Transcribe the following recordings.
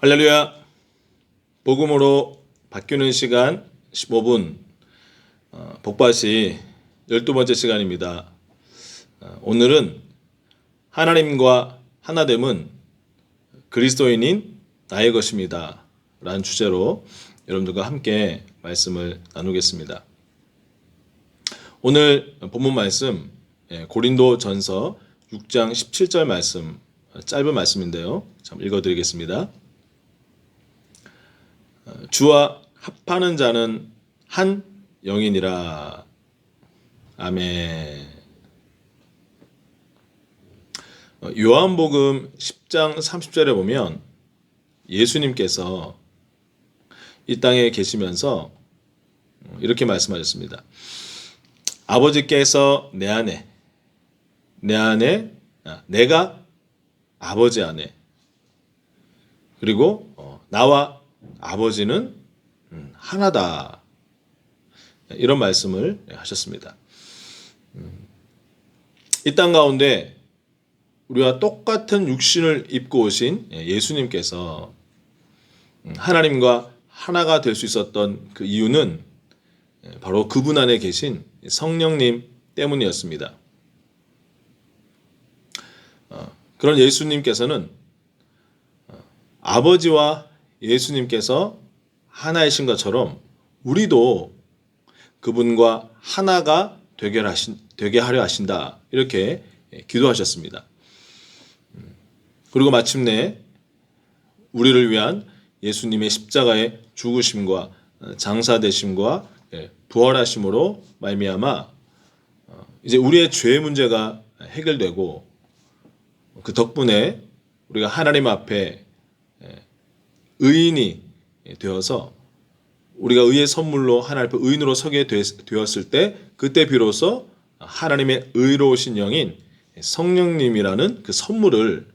할렐루야. 복음으로 바뀌는 시간 15분 복받이 12번째 시간입니다. 오늘은 하나님과 하나됨은 그리스도인인 나의 것입니다 라는 주제로 여러분들과 함께 말씀을 나누겠습니다. 오늘 본문 말씀 고린도 전서 6장 17절 말씀, 짧은 말씀인데요. 참 읽어드리겠습니다. 주와 합하는 자는 한 영이니라. 아멘. 요한복음 10장 30절에 보면 예수님께서 이 땅에 계시면서 이렇게 말씀하셨습니다. 아버지께서 내 안에, 내가 아버지 안에, 그리고 나와 아버지는 하나다. 이런 말씀을 하셨습니다. 이 땅 가운데 우리와 똑같은 육신을 입고 오신 예수님께서 하나님과 하나가 될 수 있었던 그 이유는 바로 그분 안에 계신 성령님 때문이었습니다. 그런 예수님께서는 아버지와 예수님께서 하나이신 것처럼 우리도 그분과 하나가 되게 하려 하신다. 이렇게 기도하셨습니다. 그리고 마침내 우리를 위한 예수님의 십자가의 죽으심과 장사되심과 부활하심으로 말미암아 이제 우리의 죄 문제가 해결되고 그 덕분에 우리가 하나님 앞에 의인이 되어서 우리가 의의 선물로 하나님 앞에 의인으로 서게 되었을 때 그때 비로소 하나님의 의로우신 영인 성령님이라는 그 선물을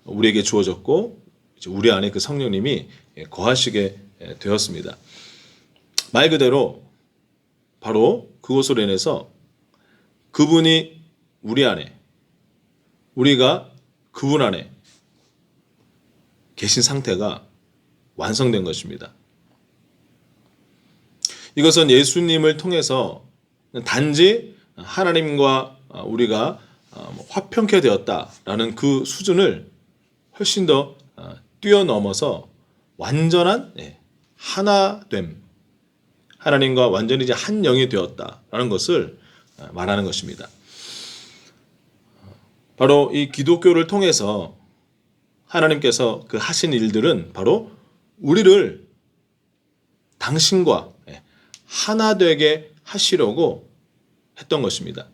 우리에게 주어졌고 우리 안에 그 성령님이 거하시게 되었습니다. 말 그대로 바로 그것으로 인해서 그분이 우리 안에, 우리가 그분 안에 계신 상태가 완성된 것입니다. 이것은 예수님을 통해서 단지 하나님과 우리가 화평케 되었다라는 그 수준을 훨씬 더 뛰어넘어서 완전한 하나됨, 하나님과 완전히 이제 한 영이 되었다라는 것을 말하는 것입니다. 바로 이 기독교를 통해서 하나님께서 그 하신 일들은 바로 우리를 당신과 하나 되게 하시려고 했던 것입니다.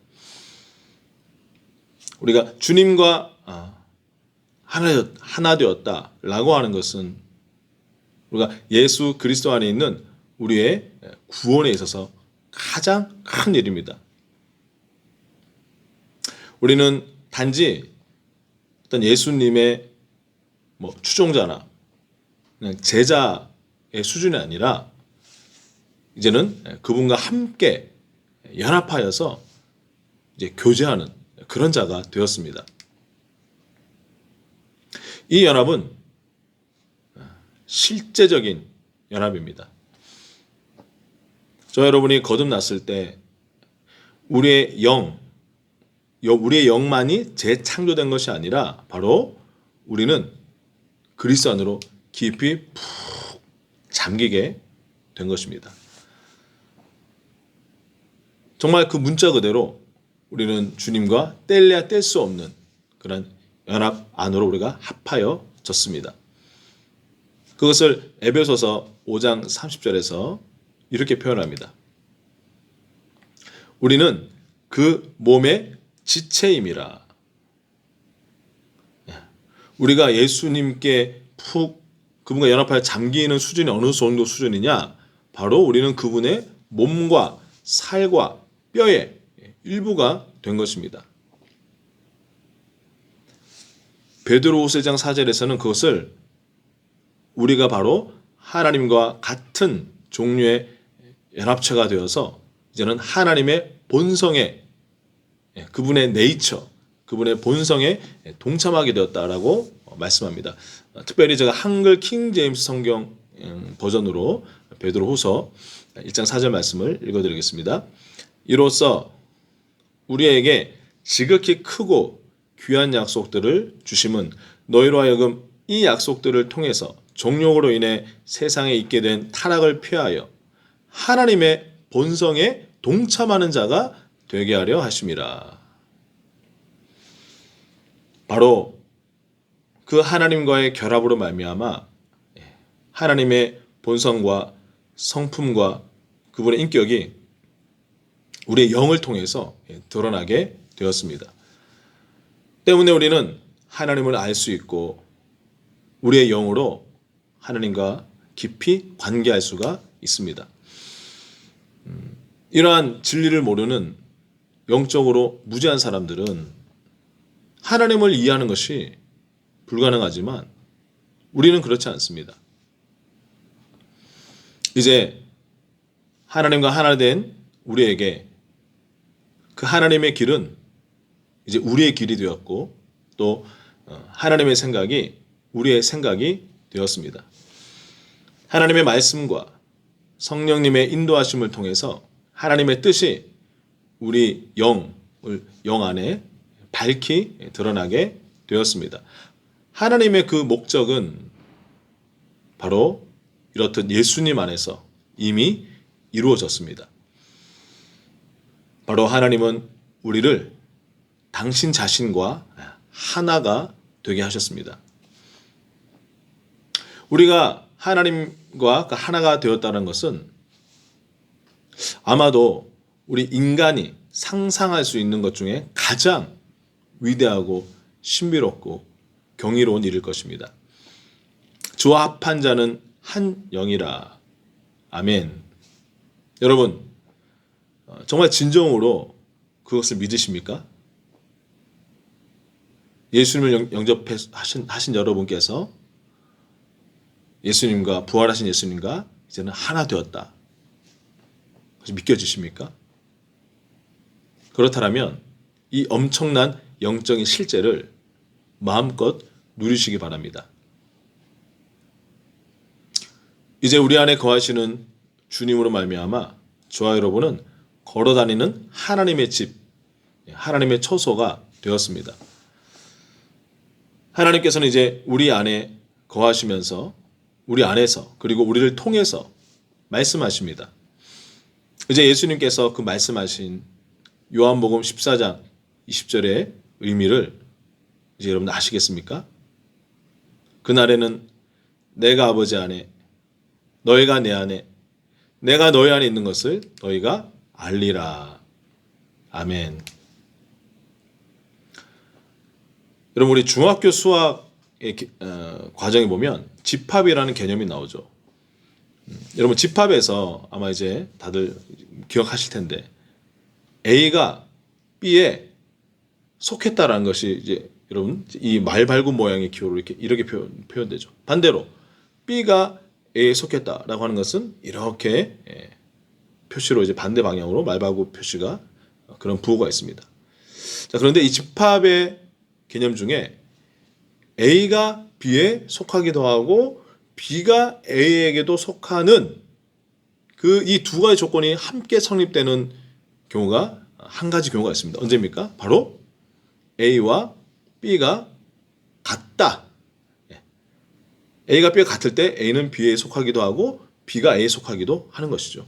우리가 주님과 하나 되었다라고 하는 것은 우리가 예수 그리스도 안에 있는 우리의 구원에 있어서 가장 큰 일입니다. 우리는 단지 어떤 예수님의 추종자나 그냥 제자의 수준이 아니라 이제는 그분과 함께 연합하여서 이제 교제하는 그런 자가 되었습니다. 이 연합은 실제적인 연합입니다. 저 여러분이 거듭났을 때 우리의 영만이 재창조된 것이 아니라 바로 우리는 그리스도 안으로 깊이 푹 잠기게 된 것입니다. 정말 그 문자 그대로 우리는 주님과 뗄래야 뗄 수 없는 그런 연합 안으로 우리가 합하여졌습니다. 그것을 에베소서 5장 30절에서 이렇게 표현합니다. 우리는 그 몸의 지체임이라. 우리가 예수님께 푹 그분과 연합하여 잠기는 수준이 어느 정도 수준이냐? 바로 우리는 그분의 몸과 살과 뼈의 일부가 된 것입니다. 베드로후서 1장 4절에서는 그것을 우리가 바로 하나님과 같은 종류의 연합체가 되어서 이제는 하나님의 본성에 그분의 네이처, 그분의 본성에 동참하게 되었다라고 말씀합니다. 특별히 제가 한글 킹 제임스 성경 버전으로 베드로후서 1장 4절 말씀을 읽어드리겠습니다. 이로써 우리에게 지극히 크고 귀한 약속들을 주심은 너희로 하여금 이 약속들을 통해서 종력으로 인해 세상에 있게 된 타락을 피하여 하나님의 본성에 동참하는 자가 되게 하려 하심이라. 바로 그 하나님과의 결합으로 말미암아 하나님의 본성과 성품과 그분의 인격이 우리의 영을 통해서 드러나게 되었습니다. 때문에 우리는 하나님을 알 수 있고 우리의 영으로 하나님과 깊이 관계할 수가 있습니다. 이러한 진리를 모르는 영적으로 무지한 사람들은 하나님을 이해하는 것이 불가능하지만 우리는 그렇지 않습니다. 이제 하나님과 하나 된 우리에게 그 하나님의 길은 이제 우리의 길이 되었고 또 하나님의 생각이 우리의 생각이 되었습니다. 하나님의 말씀과 성령님의 인도하심을 통해서 하나님의 뜻이 우리 영 안에 밝히 드러나게 되었습니다. 하나님의 그 목적은 바로 이렇듯 예수님 안에서 이미 이루어졌습니다. 바로 하나님은 우리를 당신 자신과 하나가 되게 하셨습니다. 우리가 하나님과 하나가 되었다는 것은 아마도 우리 인간이 상상할 수 있는 것 중에 가장 위대하고 신비롭고 경이로운 일일 것입니다. 주와 합한 자는 한 영이라. 아멘. 여러분, 정말 진정으로 그것을 믿으십니까? 예수님을 영접하신 여러분께서 예수님과 부활하신 예수님과 이제는 하나 되었다. 믿겨지십니까? 그렇다면 이 엄청난 영적인 실제를 마음껏 누리시기 바랍니다. 이제 우리 안에 거하시는 주님으로 말미암아 저와 여러분은 걸어다니는 하나님의 집, 하나님의 처소가 되었습니다. 하나님께서는 이제 우리 안에 거하시면서 우리 안에서 그리고 우리를 통해서 말씀하십니다. 이제 예수님께서 그 말씀하신 요한복음 14장 20절의 의미를 이제 여러분 아시겠습니까? 그날에는 내가 아버지 안에 너희가 내 안에 내가 너희 안에 있는 것을 너희가 알리라. 아멘. 여러분 우리 중학교 수학의 과정에 보면 집합이라는 개념이 나오죠. 여러분 집합에서 아마 이제 다들 기억하실 텐데 A가 B에 속했다라는 것이 이제 여러분 이 말발굽 모양의 기호로 이렇게 표현되죠. 반대로 B가 A에 속했다라고 하는 것은 이렇게 표시로 이제 반대 방향으로 말발굽 표시가 그런 부호가 있습니다. 자, 그런데 이 집합의 개념 중에 A가 B에 속하기도 하고 B가 A에게도 속하는 그 이 두 가지 조건이 함께 성립되는 경우가 한 가지 경우가 있습니다. 언제입니까? 바로 A와 B가 같다. A가 B가 같을 때 A는 B에 속하기도 하고 B가 A에 속하기도 하는 것이죠.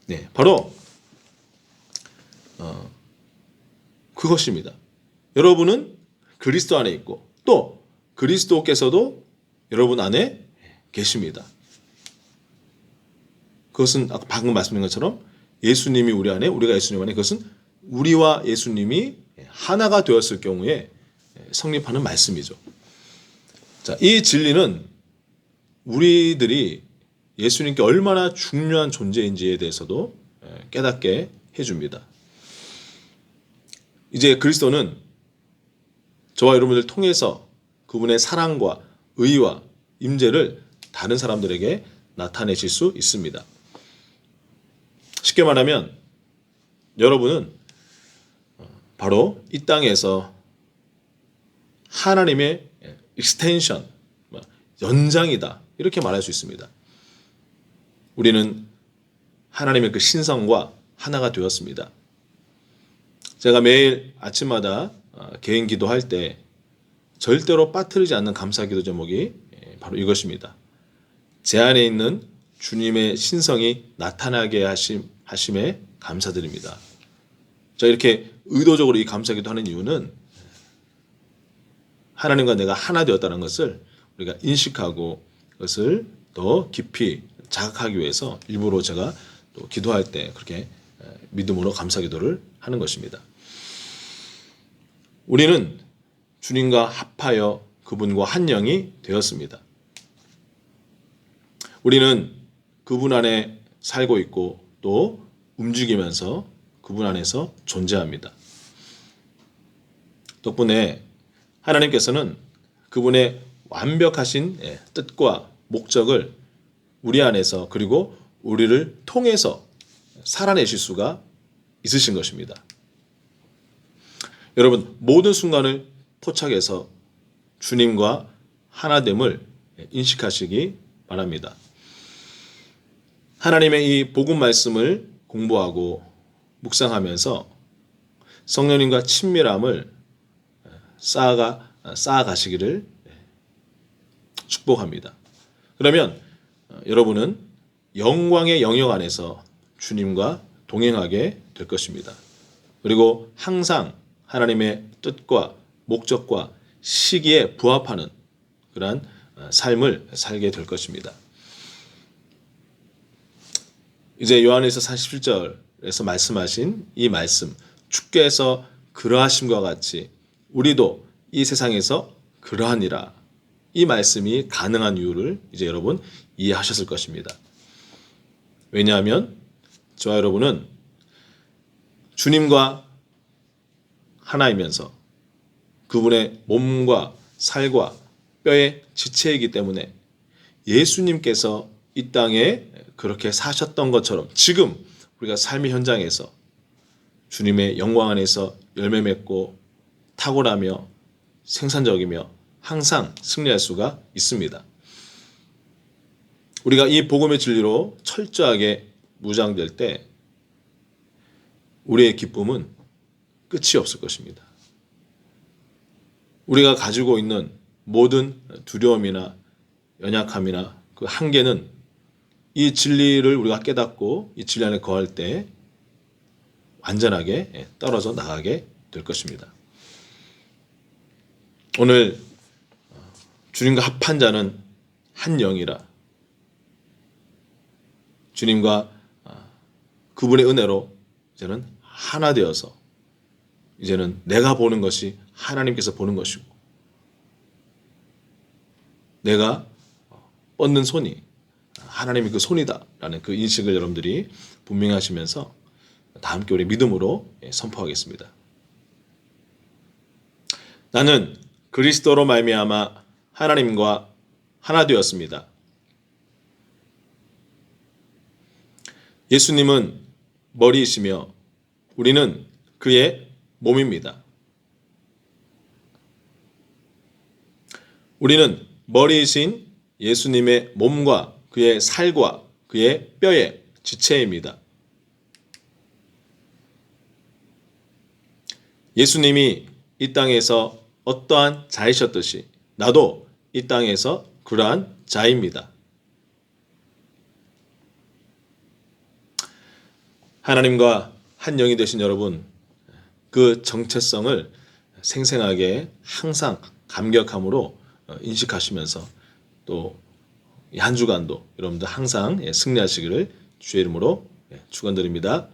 네, 바로 그것입니다. 여러분은 그리스도 안에 있고 또 그리스도께서도 여러분 안에 계십니다. 그것은 아까 방금 말씀드린 것처럼 예수님이 우리 안에 우리가 예수님 안에 그것은 우리와 예수님이 하나가 되었을 경우에 성립하는 말씀이죠. 자, 이 진리는 우리들이 예수님께 얼마나 중요한 존재인지에 대해서도 깨닫게 해줍니다. 이제 그리스도는 저와 여러분들 통해서 그분의 사랑과 의와 임재를 다른 사람들에게 나타내실 수 있습니다. 쉽게 말하면 여러분은 바로 이 땅에서 하나님의 extension, 연장이다. 이렇게 말할 수 있습니다. 우리는 하나님의 그 신성과 하나가 되었습니다. 제가 매일 아침마다 개인 기도할 때 절대로 빠뜨리지 않는 감사기도 제목이 바로 이것입니다. 제 안에 있는 주님의 신성이 나타나게 하심에 감사드립니다. 자, 이렇게 의도적으로 이 감사기도 하는 이유는 하나님과 내가 하나 되었다는 것을 우리가 인식하고 그것을 더 깊이 자각하기 위해서 일부러 제가 또 기도할 때 그렇게 믿음으로 감사기도를 하는 것입니다. 우리는 주님과 합하여 그분과 한 영이 되었습니다. 우리는 그분 안에 살고 있고 또 움직이면서 그분 안에서 존재합니다. 덕분에 하나님께서는 그분의 완벽하신 뜻과 목적을 우리 안에서 그리고 우리를 통해서 살아내실 수가 있으신 것입니다. 여러분, 모든 순간을 포착해서 주님과 하나됨을 인식하시기 바랍니다. 하나님의 이 복음 말씀을 공부하고 묵상하면서 성령님과 친밀함을 쌓아가시기를 축복합니다. 그러면 여러분은 영광의 영역 안에서 주님과 동행하게 될 것입니다. 그리고 항상 하나님의 뜻과 목적과 시기에 부합하는 그러한 삶을 살게 될 것입니다. 이제 요한일서 47절에서 말씀하신 이 말씀, 주께서 그러하심과 같이 우리도 이 세상에서 그러하니라. 이 말씀이 가능한 이유를 이제 여러분 이해하셨을 것입니다. 왜냐하면 저와 여러분은 주님과 하나이면서 그분의 몸과 살과 뼈의 지체이기 때문에 예수님께서 이 땅에 그렇게 사셨던 것처럼 지금 우리가 삶의 현장에서 주님의 영광 안에서 열매 맺고 탁월하며 생산적이며 항상 승리할 수가 있습니다. 우리가 이 복음의 진리로 철저하게 무장될 때 우리의 기쁨은 끝이 없을 것입니다. 우리가 가지고 있는 모든 두려움이나 연약함이나 그 한계는 이 진리를 우리가 깨닫고 이 진리 안에 거할 때 완전하게 떨어져 나가게 될 것입니다. 오늘 주님과 합한 자는 한 영이라. 주님과 그분의 은혜로 이제는 하나 되어서 이제는 내가 보는 것이 하나님께서 보는 것이고 내가 뻗는 손이 하나님의 그 손이다라는 그 인식을 여러분들이 분명히 하시면서 다 함께 우리 믿음으로 선포하겠습니다. 나는 그리스도로 말미암아 하나님과 하나 되었습니다. 예수님은 머리이시며 우리는 그의 몸입니다. 우리는 머리이신 예수님의 몸과 그의 살과 그의 뼈의 지체입니다. 예수님이 이 땅에서 어떠한 자이셨듯이 나도 이 땅에서 그러한 자입니다. 하나님과 한 영이 되신 여러분, 그 정체성을 생생하게 항상 감격함으로 인식하시면서 또 한 주간도 여러분들 항상 승리하시기를 주의 이름으로 축원드립니다.